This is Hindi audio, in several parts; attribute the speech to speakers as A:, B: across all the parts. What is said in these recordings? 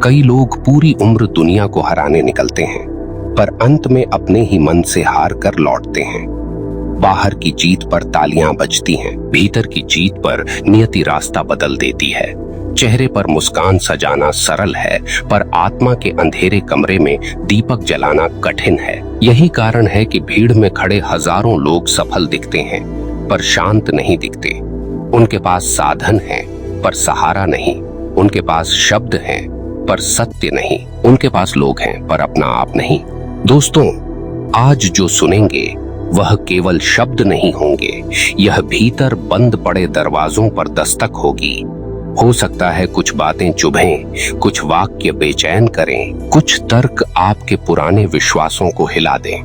A: कई लोग पूरी उम्र दुनिया को हराने निकलते हैं, पर अंत में अपने ही मन से हार कर लौटते हैं। बाहर की जीत पर तालियां बजती हैं, भीतर की जीत पर नियति रास्ता बदल देती है। चेहरे पर मुस्कान सजाना सरल है, पर आत्मा के अंधेरे कमरे में दीपक जलाना कठिन है। यही कारण है कि भीड़ में खड़े हजारों लोग सफल दिखते हैं, पर शांत नहीं दिखते। उनके पास साधन है, पर सहारा नहीं। उनके पास शब्द हैं, पर सत्य नहीं। उनके पास लोग हैं, पर अपना आप नहीं। दोस्तों, आज जो सुनेंगे वह केवल शब्द नहीं होंगे, यह भीतर बंद पड़े दरवाजों पर दस्तक होगी। हो सकता है कुछ बातें चुभें, कुछ वाक्य बेचैन करें, कुछ तर्क आपके पुराने विश्वासों को हिला दें,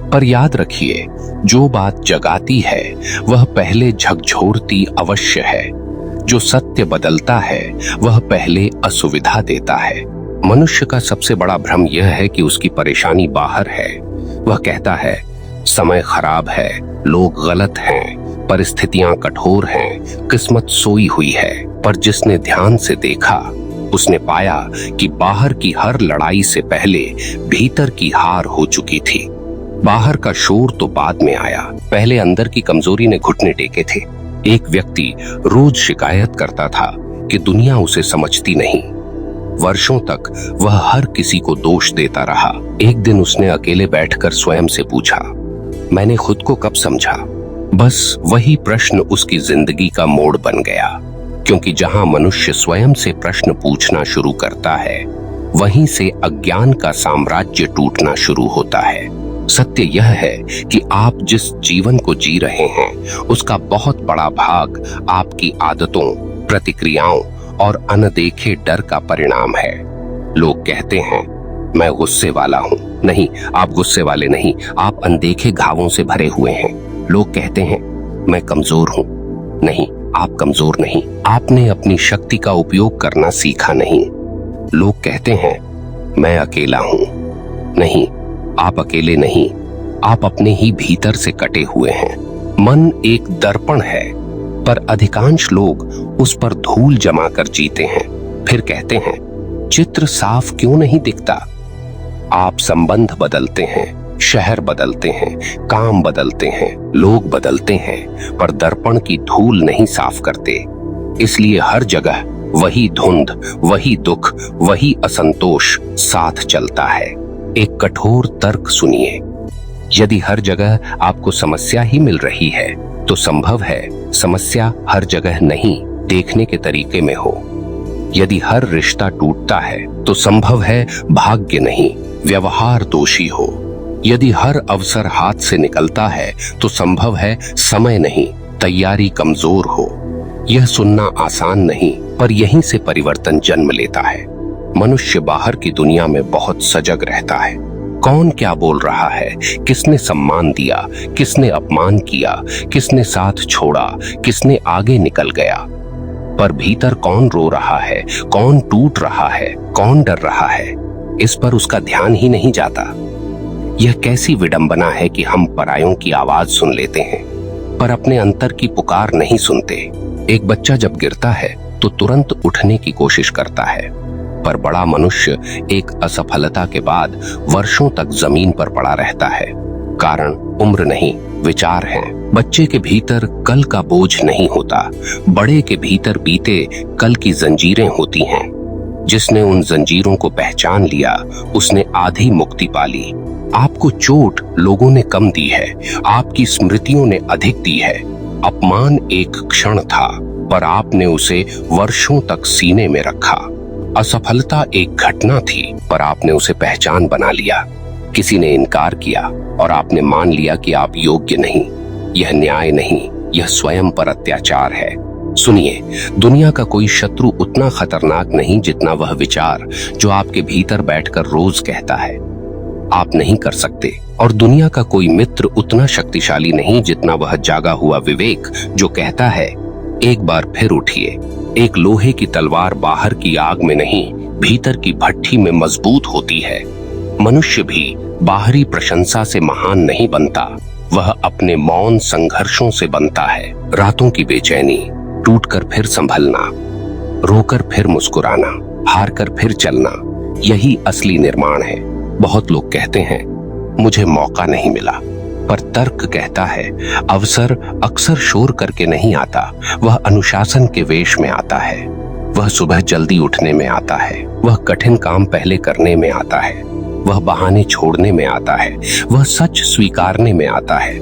A: पर याद रखिए, जो बात जगाती है वह पहले झकझोरती अवश्य है। जो सत्य बदलता है वह पहले असुविधा देता है। मनुष्य का सबसे बड़ा भ्रम यह है कि उसकी परेशानी बाहर है। वह कहता है समय खराब है, लोग गलत हैं, परिस्थितियां कठोर हैं, किस्मत सोई हुई है। पर जिसने ध्यान से देखा उसने पाया कि बाहर की हर लड़ाई से पहले भीतर की हार हो चुकी थी। बाहर का शोर तो बाद में आया, पहले अंदर की कमजोरी ने घुटने टेके थे। एक व्यक्ति रोज शिकायत करता था कि दुनिया उसे समझती नहीं। वर्षों तक वह हर किसी को दोष देता रहा। एक दिन उसने अकेले बैठकर स्वयं से पूछा, मैंने खुद को कब समझा? बस वही प्रश्न उसकी जिंदगी का मोड़ बन गया, क्योंकि जहां मनुष्य स्वयं से प्रश्न पूछना शुरू करता है, वहीं से अज्ञान का साम्राज्य टूटना शुरू होता है। सत्य यह है कि आप जिस जीवन को जी रहे हैं उसका बहुत बड़ा भाग आपकी आदतों, प्रतिक्रियाओं और अनदेखे डर का परिणाम है। लोग कहते हैं मैं गुस्से वाला हूं। नहीं, आप गुस्से वाले नहीं, आप अनदेखे घावों से भरे हुए हैं। लोग कहते हैं मैं कमजोर हूं। नहीं, आप कमजोर नहीं, आपने अपनी शक्ति का उपयोग करना सीखा नहीं। लोग कहते हैं मैं अकेला हूं। नहीं, आप अकेले नहीं, आप अपने ही भीतर से कटे हुए हैं। मन एक दर्पण है, पर अधिकांश लोग उस पर धूल जमा कर जीते हैं। फिर कहते हैं चित्र साफ क्यों नहीं दिखता? आप संबंध बदलते हैं, शहर बदलते हैं, काम बदलते हैं, लोग बदलते हैं, पर दर्पण की धूल नहीं साफ करते। इसलिए हर जगह वही धुंध, वही दुख, वही असंतोष साथ चलता है। एक कठोर तर्क सुनिए, यदि हर जगह आपको समस्या ही मिल रही है तो संभव है समस्या हर जगह नहीं, देखने के तरीके में हो। यदि हर रिश्ता टूटता है तो संभव है भाग्य नहीं, व्यवहार दोषी हो। यदि हर अवसर हाथ से निकलता है तो संभव है समय नहीं, तैयारी कमजोर हो। यह सुनना आसान नहीं, पर यहीं से परिवर्तन जन्म लेता है। मनुष्य बाहर की दुनिया में बहुत सजग रहता है। कौन क्या बोल रहा है, किसने सम्मान दिया, किसने अपमान किया, किसने साथ छोड़ा, किसने आगे निकल गया। पर भीतर कौन रो रहा है, कौन टूट रहा है, कौन डर रहा है, इस पर उसका ध्यान ही नहीं जाता। यह कैसी विडंबना है कि हम परायों की आवाज सुन लेते हैं, पर अपने अंतर की पुकार नहीं सुनते। एक बच्चा जब गिरता है तो तुरंत उठने की कोशिश करता है, पर बड़ा मनुष्य एक असफलता के बाद वर्षों तक जमीन पर पड़ा रहता है। कारण उम्र नहीं, विचार हैं। बच्चे के भीतर कल का बोझ नहीं होता, बड़े के भीतर बीते कल की जंजीरें होती हैं। जिसने उन जंजीरों को पहचान लिया उसने आधी मुक्ति पाली। आपको चोट लोगों ने कम दी है, आपकी स्मृतियों ने अधिक दी है। अपमान एक क्षण था, पर आपने उसे वर्षों तक सीने में रखा। असफलता एक घटना थी, पर आपने उसे पहचान बना लिया। किसी ने इनकार किया और आपने मान लिया कि आप योग्य नहीं। यह न्याय नहीं, यह स्वयं पर अत्याचार है। सुनिए, दुनिया का कोई शत्रु उतना खतरनाक नहीं जितना वह विचार जो आपके भीतर बैठकर रोज कहता है आप नहीं कर सकते, और दुनिया का कोई मित्र उतना शक्तिशाली नहीं जितना वह जागा हुआ विवेक जो कहता है एक बार फिर उठिए। एक लोहे की तलवार बाहर की आग में नहीं, भीतर की भट्ठी में मजबूत होती है। मनुष्य भी बाहरी प्रशंसा से महान नहीं बनता, वह अपने मौन संघर्षों से बनता है। रातों की बेचैनी, टूटकर फिर संभलना, रोकर फिर मुस्कुराना, हार कर फिर चलना, यही असली निर्माण है। बहुत लोग कहते हैं मुझे मौका नहीं मिला, पर तर्क कहता है अवसर अक्सर शोर करके नहीं आता, वह अनुशासन के वेश में आता है। वह सुबह जल्दी उठने में आता है, वह कठिन काम पहले करने में आता है, वह बहाने छोड़ने में आता है, वह सच स्वीकारने में आता है।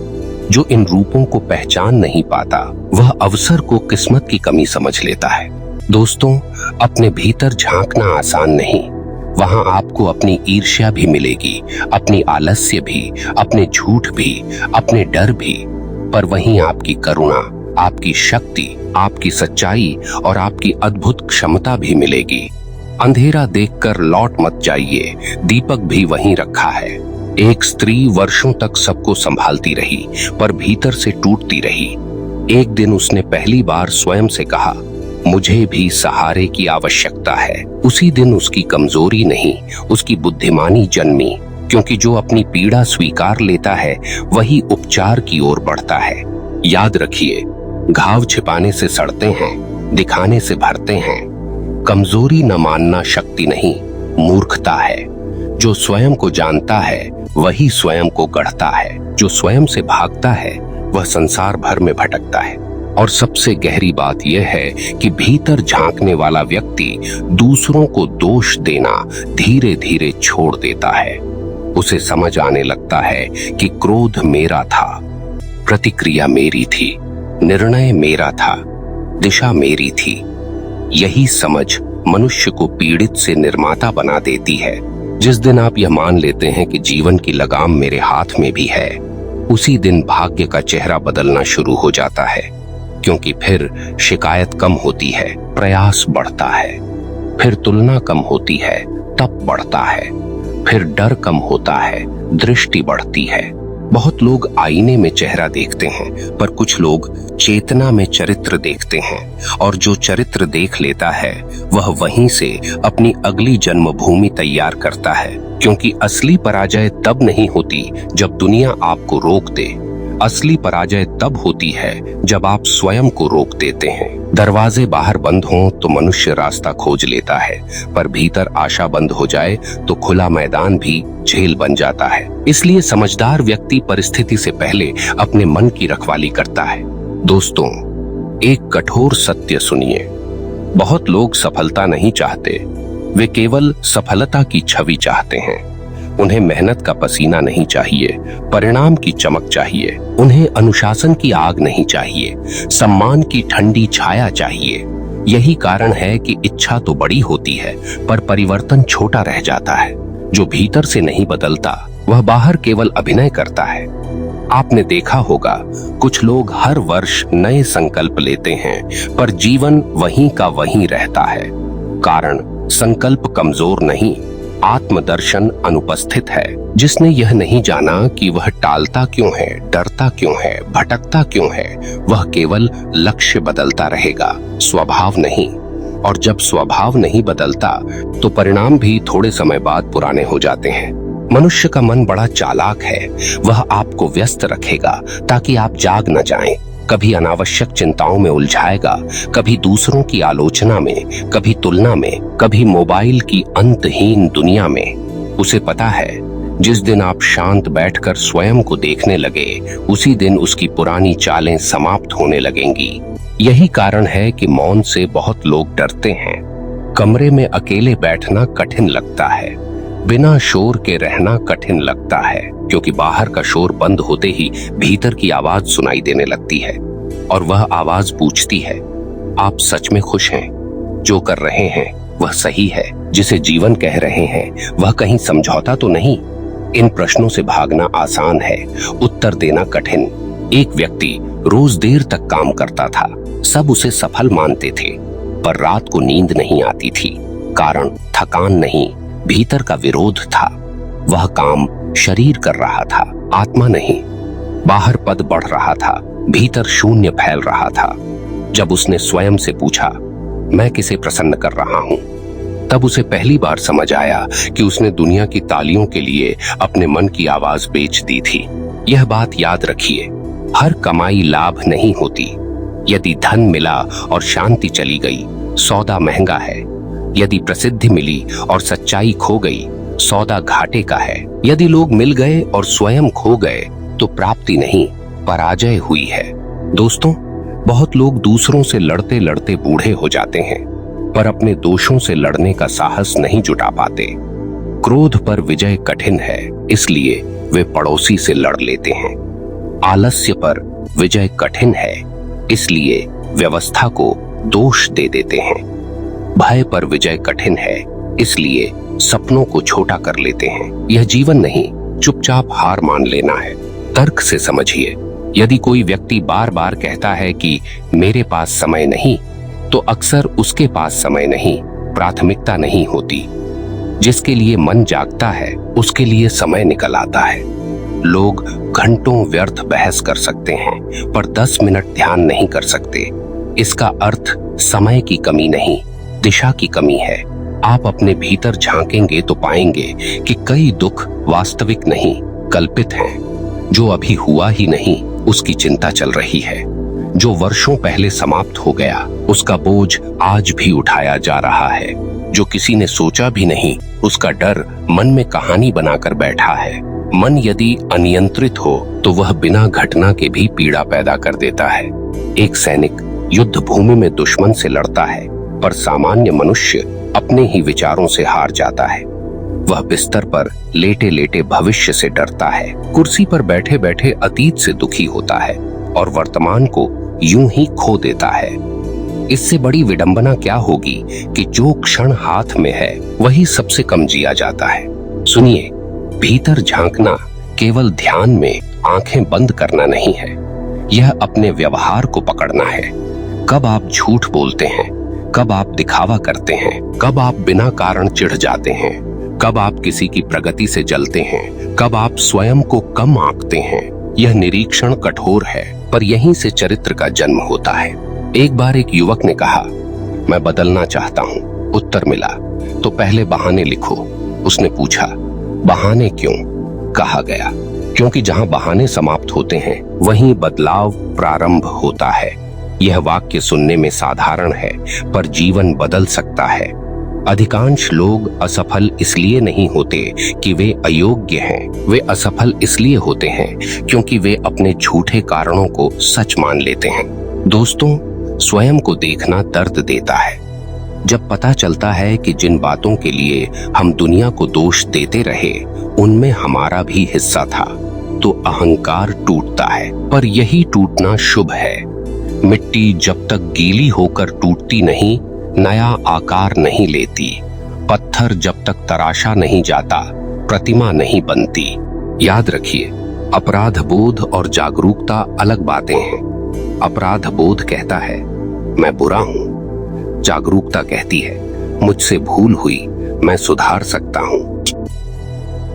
A: जो इन रूपों को पहचान नहीं पाता वह अवसर को किस्मत की कमी समझ लेता है। दोस्तों, अपने भीतर झांकना आसान नहीं। वहां आपको अपनी ईर्ष्या भी मिलेगी, अपनी आलस्य भी, अपने झूठ भी, अपने डर भी, पर वहीं आपकी करुणा, आपकी शक्ति, आपकी सच्चाई और आपकी अद्भुत क्षमता भी मिलेगी। अंधेरा देखकर लौट मत जाइए, दीपक भी वहीं रखा है। एक स्त्री वर्षों तक सबको संभालती रही, पर भीतर से टूटती रही। एक दिन उसने पहली बार स्वयं से कहा, मुझे भी सहारे की आवश्यकता है। उसी दिन उसकी कमजोरी नहीं, उसकी बुद्धिमानी जन्मी, क्योंकि जो अपनी पीड़ा स्वीकार लेता है वही उपचार की ओर बढ़ता है। याद रखिए, घाव छिपाने से सड़ते हैं, दिखाने से भरते हैं। कमजोरी न मानना शक्ति नहीं, मूर्खता है। जो स्वयं को जानता है वही स्वयं को गढ़ता है। जो स्वयं से भागता है वह संसार भर में भटकता है। और सबसे गहरी बात यह है कि भीतर झांकने वाला व्यक्ति दूसरों को दोष देना धीरे धीरे छोड़ देता है। उसे समझ आने लगता है कि क्रोध मेरा था, प्रतिक्रिया मेरी थी, निर्णय मेरा था, दिशा मेरी थी। यही समझ मनुष्य को पीड़ित से निर्माता बना देती है। जिस दिन आप यह मान लेते हैं कि जीवन की लगाम मेरे हाथ में भी है, उसी दिन भाग्य का चेहरा बदलना शुरू हो जाता है। क्योंकि फिर शिकायत कम होती है, प्रयास बढ़ता है, फिर तुलना कम होती है, तप बढ़ता है, फिर डर कम होता है, दृष्टि बढ़ती है। बहुत लोग आईने में चेहरा देखते हैं, पर कुछ लोग चेतना में चरित्र देखते हैं, और जो चरित्र देख लेता है वह वहीं से अपनी अगली जन्मभूमि तैयार करता है। क्योंकि असली पराजय तब नहीं होती जब दुनिया आपको रोक दे, असली पराजय तब होती है जब आप स्वयं को रोक देते हैं। दरवाजे बाहर बंद हों तो मनुष्य रास्ता खोज लेता है, पर भीतर आशा बंद हो जाए तो खुला मैदान भी झेल बन जाता है। इसलिए समझदार व्यक्ति परिस्थिति से पहले अपने मन की रखवाली करता है। दोस्तों, एक कठोर सत्य सुनिए, बहुत लोग सफलता नहीं चाहते, वे केवल सफलता की छवि चाहते हैं। उन्हें मेहनत का पसीना नहीं चाहिए, परिणाम की चमक चाहिए। उन्हें अनुशासन की आग नहीं चाहिए, सम्मान की ठंडी छाया चाहिए। यही कारण है कि इच्छा तो बड़ी होती है, पर परिवर्तन छोटा रह जाता है। जो भीतर से नहीं बदलता वह बाहर केवल अभिनय करता है। आपने देखा होगा, कुछ लोग हर वर्ष नए संकल्प लेते हैं, पर जीवन वहीं का वहीं रहता है। कारण संकल्प कमजोर नहीं, आत्मदर्शन अनुपस्थित है। जिसने यह नहीं जाना कि वह टालता क्यों है, डरता क्यों है, भटकता क्यों है, वह केवल लक्ष्य बदलता रहेगा, स्वभाव नहीं। और जब स्वभाव नहीं बदलता तो परिणाम भी थोड़े समय बाद पुराने हो जाते हैं। मनुष्य का मन बड़ा चालाक है, वह आपको व्यस्त रखेगा ताकि आप जाग न जाएं। कभी अनावश्यक चिंताओं में उलझाएगा, कभी दूसरों की आलोचना में, कभी तुलना में, कभी मोबाइल की अंतहीन दुनिया में। उसे पता है, जिस दिन आप शांत बैठकर स्वयं को देखने लगे, उसी दिन उसकी पुरानी चालें समाप्त होने लगेंगी। यही कारण है कि मौन से बहुत लोग डरते हैं। कमरे में अकेले बैठना कठिन लगता है, बिना शोर के रहना कठिन लगता है, क्योंकि बाहर का शोर बंद होते ही भीतर की आवाज सुनाई देने लगती है। और वह आवाज पूछती है, आप सच में खुश हैं? जो कर रहे हैं वह सही है? जिसे जीवन कह रहे हैं वह कहीं समझौता तो नहीं? इन प्रश्नों से भागना आसान है, उत्तर देना कठिन। एक व्यक्ति रोज देर तक काम करता था, सब उसे सफल मानते थे, पर रात को नींद नहीं आती थी। कारण थकान नहीं, भीतर का विरोध था। वह काम शरीर कर रहा था, आत्मा नहीं। बाहर पद बढ़ रहा था, भीतर शून्य फैल रहा था। जब उसने स्वयं से पूछा, मैं किसे प्रसन्न कर रहा हूं, तब उसे पहली बार समझ आया कि उसने दुनिया की तालियों के लिए अपने मन की आवाज बेच दी थी। यह बात याद रखिए, हर कमाई लाभ नहीं होती। यदि धन मिला और शांति चली गई, सौदा महंगा है। यदि प्रसिद्धि मिली और सच्चाई खो गई, सौदा घाटे का है। यदि लोग मिल गए और स्वयं खो गए तो प्राप्ति नहीं, पराजय हुई है। दोस्तों, बहुत लोग दूसरों से लड़ते लड़ते बूढ़े हो जाते हैं, पर अपने दोषों से लड़ने का साहस नहीं जुटा पाते। क्रोध पर विजय कठिन है, इसलिए वे पड़ोसी से लड़ लेते हैं। आलस्य पर विजय कठिन है, इसलिए व्यवस्था को दोष दे देते हैं। भय पर विजय कठिन है, इसलिए सपनों को छोटा कर लेते हैं। यह जीवन नहीं, चुपचाप हार मान लेना है। तर्क से समझिए, यदि कोई व्यक्ति बार बार कहता है कि मेरे पास समय नहीं, तो अक्सर उसके पास समय नहीं, प्राथमिकता नहीं होती। जिसके लिए मन जागता है, उसके लिए समय निकल आता है। लोग घंटों व्यर्थ बहस कर सकते हैं, पर 10 मिनट ध्यान नहीं कर सकते। इसका अर्थ समय की कमी नहीं, दिशा की कमी है। आप अपने भीतर झांकेंगे तो पाएंगे कि कई दुख वास्तविक नहीं, कल्पित हैं। जो अभी हुआ ही नहीं, उसकी चिंता चल रही है। जो वर्षों पहले समाप्त हो गया, उसका बोझ आज भी उठाया जा रहा है। जो किसी ने सोचा भी नहीं, उसका डर मन में कहानी बनाकर बैठा है। मन यदि अनियंत्रित हो तो वह बिना घटना के भी पीड़ा पैदा कर देता है। एक सैनिक युद्ध भूमि में दुश्मन से लड़ता है, पर सामान्य मनुष्य अपने ही विचारों से हार जाता है। वह बिस्तर पर लेटे लेटे भविष्य से डरता है, कुर्सी पर बैठे बैठे अतीत से दुखी होता है और वर्तमान को यूं ही खो देता है। इससे बड़ी विडंबना क्या होगी कि जो क्षण हाथ में है वही सबसे कम जिया जाता है। सुनिए, भीतर झांकना केवल ध्यान में आंखें बंद करना नहीं है, यह अपने व्यवहार को पकड़ना है। कब आप झूठ बोलते हैं, कब आप दिखावा करते हैं, कब आप बिना कारण चिढ़ जाते हैं, कब आप किसी की प्रगति से जलते हैं, कब आप स्वयं को कम आंकते हैं। यह निरीक्षण कठोर है, पर यहीं से चरित्र का जन्म होता है। एक बार एक युवक ने कहा, मैं बदलना चाहता हूँ। उत्तर मिला, तो पहले बहाने लिखो। उसने पूछा, बहाने क्यों? कहा गया, क्योंकि जहां बहाने समाप्त होते हैं वहीं बदलाव प्रारंभ होता है। यह वाक्य सुनने में साधारण है, पर जीवन बदल सकता है। अधिकांश लोग असफल इसलिए नहीं होते कि वे अयोग्य हैं, वे असफल इसलिए होते हैं क्योंकि वे अपने झूठे कारणों को सच मान लेते हैं। दोस्तों, स्वयं को देखना दर्द देता है। जब पता चलता है कि जिन बातों के लिए हम दुनिया को दोष देते रहे, उनमें हमारा भी हिस्सा था, तो अहंकार टूटता है। पर यही टूटना शुभ है। मिट्टी जब तक गीली होकर टूटती नहीं, नया आकार नहीं लेती। पत्थर जब तक तराशा नहीं जाता, प्रतिमा नहीं बनती। याद रखिए, अपराध बोध और जागरूकता अलग बातें हैं। अपराध बोध कहता है मैं बुरा हूं, जागरूकता कहती है मुझसे भूल हुई, मैं सुधार सकता हूं।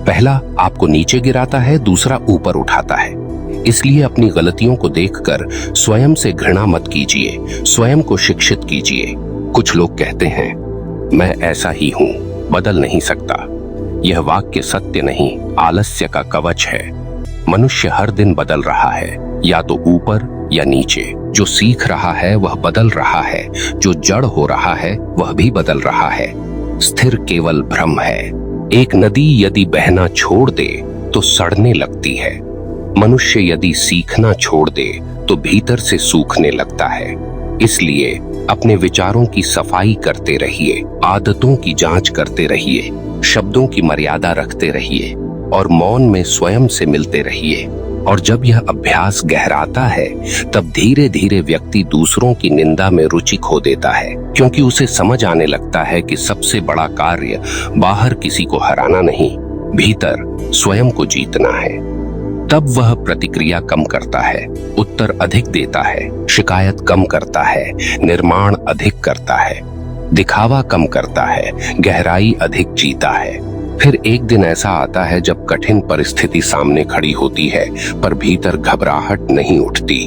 A: पहला आपको नीचे गिराता है, दूसरा ऊपर उठाता है। इसलिए अपनी गलतियों को देखकर स्वयं से घृणा मत कीजिए, स्वयं को शिक्षित कीजिए। कुछ लोग कहते हैं मैं ऐसा ही हूं, बदल नहीं सकता। यह वाक्य सत्य नहीं, आलस्य का कवच है। मनुष्य हर दिन बदल रहा है, या तो ऊपर या नीचे। जो सीख रहा है वह बदल रहा है, जो जड़ हो रहा है वह भी बदल रहा है। स्थिर केवल भ्रम है। एक नदी यदि बहना छोड़ दे तो सड़ने लगती है। मनुष्य यदि सीखना छोड़ दे तो भीतर से सूखने लगता है। इसलिए अपने विचारों की सफाई करते रहिए, आदतों की जांच करते रहिए, शब्दों की मर्यादा रखते रहिए और मौन में स्वयं से मिलते रहिए। और जब यह अभ्यास गहराता है, तब धीरे धीरे व्यक्ति दूसरों की निंदा में रुचि खो देता है, क्योंकि उसे समझ आने लगता है कि सबसे बड़ा कार्य बाहर किसी को हराना नहीं, भीतर स्वयं को जीतना है। तब वह प्रतिक्रिया कम करता है, उत्तर अधिक देता है, शिकायत कम करता है, निर्माण अधिक करता है, दिखावा कम करता है, गहराई अधिक जीता है। फिर एक दिन ऐसा आता है जब कठिन परिस्थिति सामने खड़ी होती है, पर भीतर घबराहट नहीं उठती।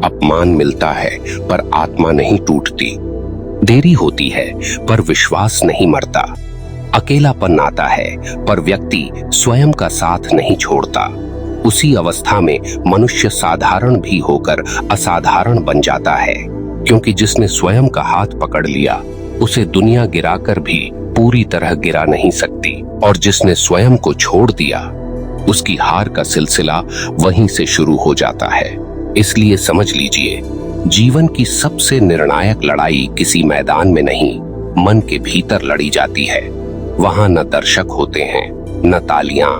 A: अपमान मिलता है, पर आत्मा नहीं टूटती। देरी होती है, पर विश्वास नहीं मरता। अकेलापन आता है, पर व्यक्ति स्वयं का साथ नहीं छोड़ता। उसी अवस्था में मनुष्य साधारण भी होकर असाधारण बन जाता है, क्योंकि जिसने स्वयं का हाथ पकड़ लिया उसे दुनिया गिराकर भी पूरी तरह गिरा नहीं सकती, और जिसने स्वयं को छोड़ दिया उसकी हार का सिलसिला वहीं से शुरू हो जाता है। इसलिए समझ लीजिए, जीवन की सबसे निर्णायक लड़ाई किसी मैदान में नहीं, मन के भीतर लड़ी जाती है। वहां न दर्शक होते हैं, न तालियां,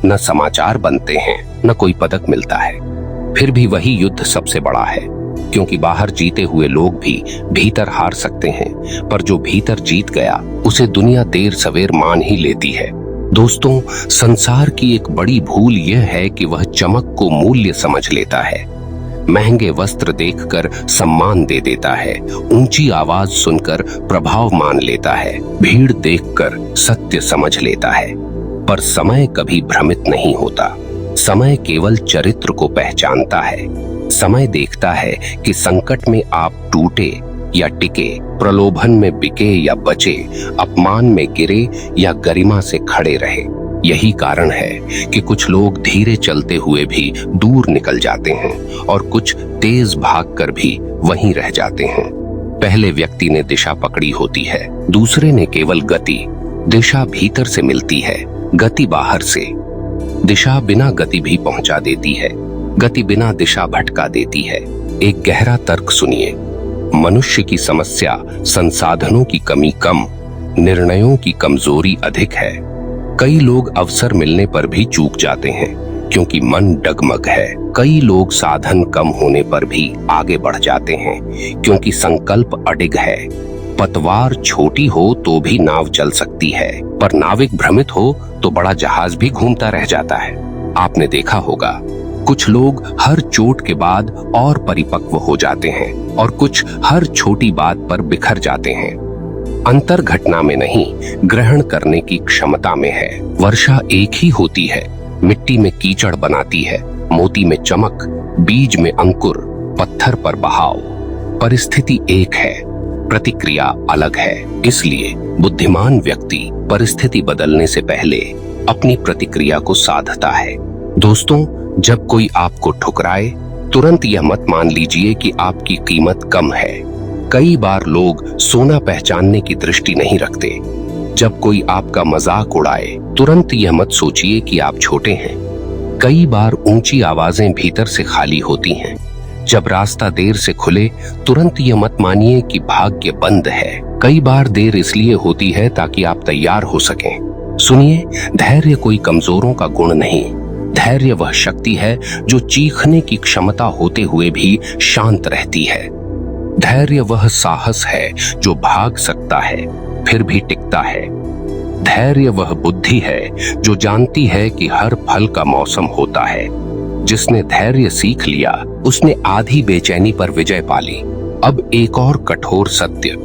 A: न समाचार बनते हैं, न कोई पदक मिलता है। फिर भी वही युद्ध सबसे बड़ा है, क्योंकि बाहर जीते हुए लोग भी भीतर हार सकते हैं, पर जो भीतर जीत गया उसे दुनिया देर सवेर मान ही लेती है। दोस्तों, संसार की एक बड़ी भूल यह है कि वह चमक को मूल्य समझ लेता है, महंगे वस्त्र देखकर सम्मान दे देता है, ऊंची आवाज सुनकर प्रभाव मान लेता है, भीड़ देखकर सत्य समझ लेता है। पर समय कभी भ्रमित नहीं होता। समय केवल चरित्र को पहचानता है। समय देखता है कि संकट में आप टूटे या टिके, प्रलोभन में बिके या बचे, अपमान में गिरे या गरिमा से खड़े रहे। यही कारण है कि कुछ लोग धीरे चलते हुए भी दूर निकल जाते हैं और कुछ तेज भागकर भी वहीं रह जाते हैं। पहले व्यक्ति ने दिशा पकड़ी होती है, दूसरे ने केवल गति। दिशा भीतर से मिलती है, गति बाहर से। दिशा बिना गति भी पहुंचा देती है, गति बिना दिशा भटका देती है। एक गहरा तर्क सुनिए। मनुष्य की समस्या संसाधनों की कमी कम, निर्णयों की कमजोरी अधिक है। कई लोग अवसर मिलने पर भी चूक जाते हैं क्योंकि मन डगमग है। कई लोग साधन कम होने पर भी आगे बढ़ जाते हैं क्योंकि संकल्प अडिग है। पतवार छोटी हो तो भी नाव चल सकती है, पर नाविक भ्रमित हो तो बड़ा जहाज भी घूमता रह जाता है। आपने देखा होगा, कुछ लोग हर चोट के बाद और परिपक्व हो जाते हैं और कुछ हर छोटी बात पर बिखर जाते हैं। अंतर घटना में नहीं, ग्रहण करने की क्षमता में है। वर्षा एक ही होती है, मिट्टी में कीचड़ बनाती है, मोती में चमक, बीज में अंकुर, पत्थर पर बहाव। परिस्थिति एक है, प्रतिक्रिया अलग है। इसलिए बुद्धिमान व्यक्ति परिस्थिति बदलने से पहले अपनी प्रतिक्रिया को साधता है। दोस्तों, जब कोई आपको ठुकराए, तुरंत यह मत मान लीजिए कि आपकी कीमत कम है। कई बार लोग सोना पहचानने की दृष्टि नहीं रखते। जब कोई आपका मजाक उड़ाए, तुरंत यह मत सोचिए कि आप छोटे हैं। कई बार ऊंची आवाजें भीतर से खाली होती हैं। जब रास्ता देर से खुले, तुरंत यह मत मानिए कि भाग्य बंद है। कई बार देर इसलिए होती है ताकि आप तैयार हो सकें। सुनिए, धैर्य कोई कमजोरों का गुण नहीं। धैर्य वह शक्ति है जो चीखने की क्षमता होते हुए भी शांत रहती है। धैर्य वह साहस है जो भाग सकता है फिर भी टिकता है। धैर्य वह बुद्धि है जो जानती है कि हर फल का मौसम होता है। जिसने धैर्य सीख लिया, उसने आधी बेचैनी पर विजय पाली। अब एक और कठोर सत्य,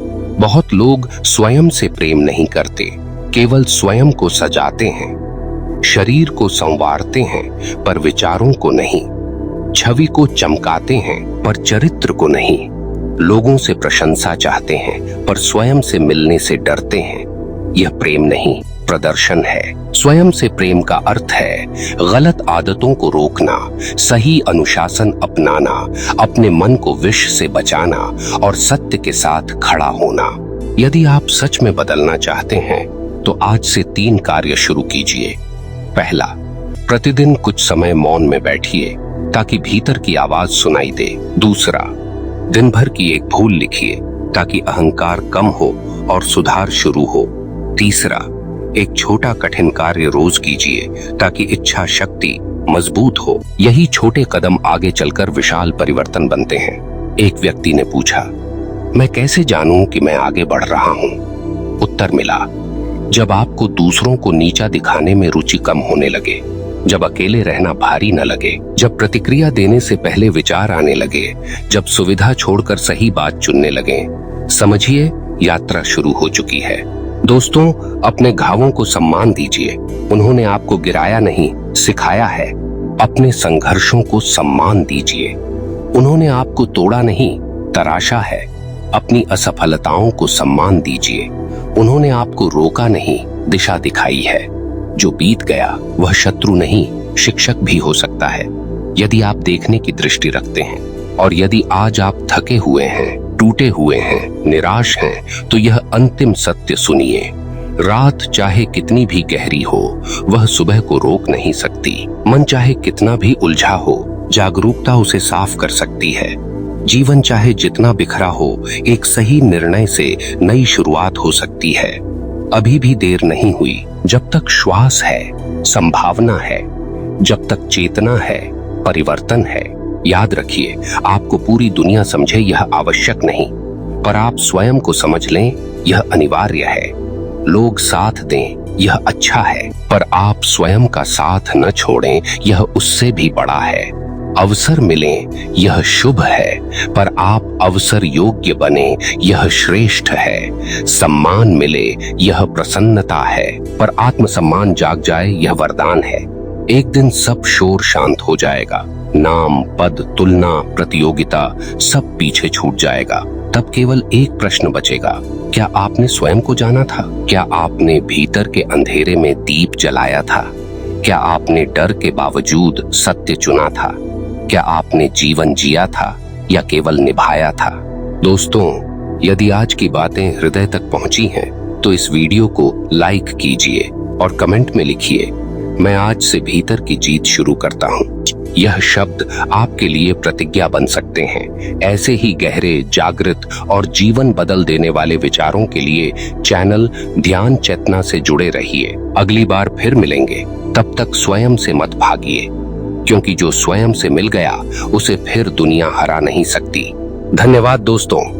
A: बहुत लोग स्वयं से प्रेम नहीं करते, केवल स्वयं को सजाते हैं। शरीर को संवारते हैं पर विचारों को नहीं, छवि को चमकाते हैं पर चरित्र को नहीं। लोगों से प्रशंसा चाहते हैं पर स्वयं से मिलने से डरते हैं। यह प्रेम नहीं, प्रदर्शन है। स्वयं से प्रेम का अर्थ है गलत आदतों को रोकना, सही अनुशासन अपनाना, अपने मन को विष से बचाना और सत्य के साथ खड़ा होना। यदि आप सच में बदलना चाहते हैं तो आज से 3 कार्य शुरू कीजिए। पहला, प्रतिदिन कुछ समय मौन में बैठिए ताकि भीतर की आवाज सुनाई दे। दूसरा, दिन भर की एक भूल लिखिए ताकि अहंकार कम हो और सुधार शुरू हो। तीसरा, एक छोटा कठिन कार्य रोज कीजिए ताकि इच्छा शक्ति मजबूत हो। यही छोटे कदम आगे चलकर विशाल परिवर्तन बनते हैं। एक व्यक्ति ने पूछा, मैं कैसे जानूं कि मैं आगे बढ़ रहा हूं? उत्तर मिला, जब आपको दूसरों को नीचा दिखाने में रुचि कम होने लगे, जब अकेले रहना भारी न लगे, जब प्रतिक्रिया देने से पहले विचार आने लगे, जब सुविधा छोड़कर सही बात चुनने लगे, समझिए यात्रा शुरू हो चुकी है। दोस्तों, अपने घावों को सम्मान दीजिए। उन्होंने आपको गिराया नहीं, सिखाया है। अपने संघर्षों को सम्मान दीजिए। उन्होंने आपको तोड़ा नहीं, तराशा है। अपनी असफलताओं को सम्मान दीजिए। उन्होंने आपको रोका नहीं, दिशा दिखाई है। जो बीत गया वह शत्रु नहीं, शिक्षक भी हो सकता है, यदि आप देखने की दृष्टि रखते हैं। और यदि आज आप थके हुए हैं, टूटे हुए हैं, निराश हैं, तो यह अंतिम सत्य सुनिए। रात चाहे कितनी भी गहरी हो, वह सुबह को रोक नहीं सकती। मन चाहे कितना भी उलझा हो, जागरूकता उसे साफ कर सकती है। जीवन चाहे जितना बिखरा हो, एक सही निर्णय से नई शुरुआत हो सकती है। अभी भी देर नहीं हुई। जब तक श्वास है, संभावना है। जब तक चेतना है, परिवर्तन है। याद रखिए, आपको पूरी दुनिया समझे यह आवश्यक नहीं, पर आप स्वयं को समझ लें यह अनिवार्य है। लोग साथ दें यह अच्छा है, पर आप स्वयं का साथ न छोड़ें यह उससे भी बड़ा है। अवसर मिलें यह शुभ है, पर आप अवसर योग्य बने यह श्रेष्ठ है। सम्मान मिले यह प्रसन्नता है, पर आत्मसम्मान जाग जाए यह वरदान है। एक दिन सब शोर शांत हो जाएगा। नाम, पद, तुलना, प्रतियोगिता सब पीछे छूट जाएगा। तब केवल एक प्रश्न बचेगा, क्या आपने स्वयं को जाना था? क्या आपने भीतर के अंधेरे में दीप जलाया था? क्या आपने डर के बावजूद सत्य चुना था? क्या आपने जीवन जिया था या केवल निभाया था? दोस्तों, यदि आज की बातें हृदय तक पहुंची हैं, तो इस वीडियो को लाइक कीजिए और कमेंट में लिखिए, मैं आज से भीतर की जीत शुरू करता हूँ। यह शब्द आपके लिए प्रतिज्ञा बन सकते हैं। ऐसे ही गहरे, जागृत और जीवन बदल देने वाले विचारों के लिए चैनल ध्यान चेतना से जुड़े रहिए। अगली बार फिर मिलेंगे, तब तक स्वयं से मत भागिए, क्योंकि जो स्वयं से मिल गया उसे फिर दुनिया हरा नहीं सकती। धन्यवाद दोस्तों।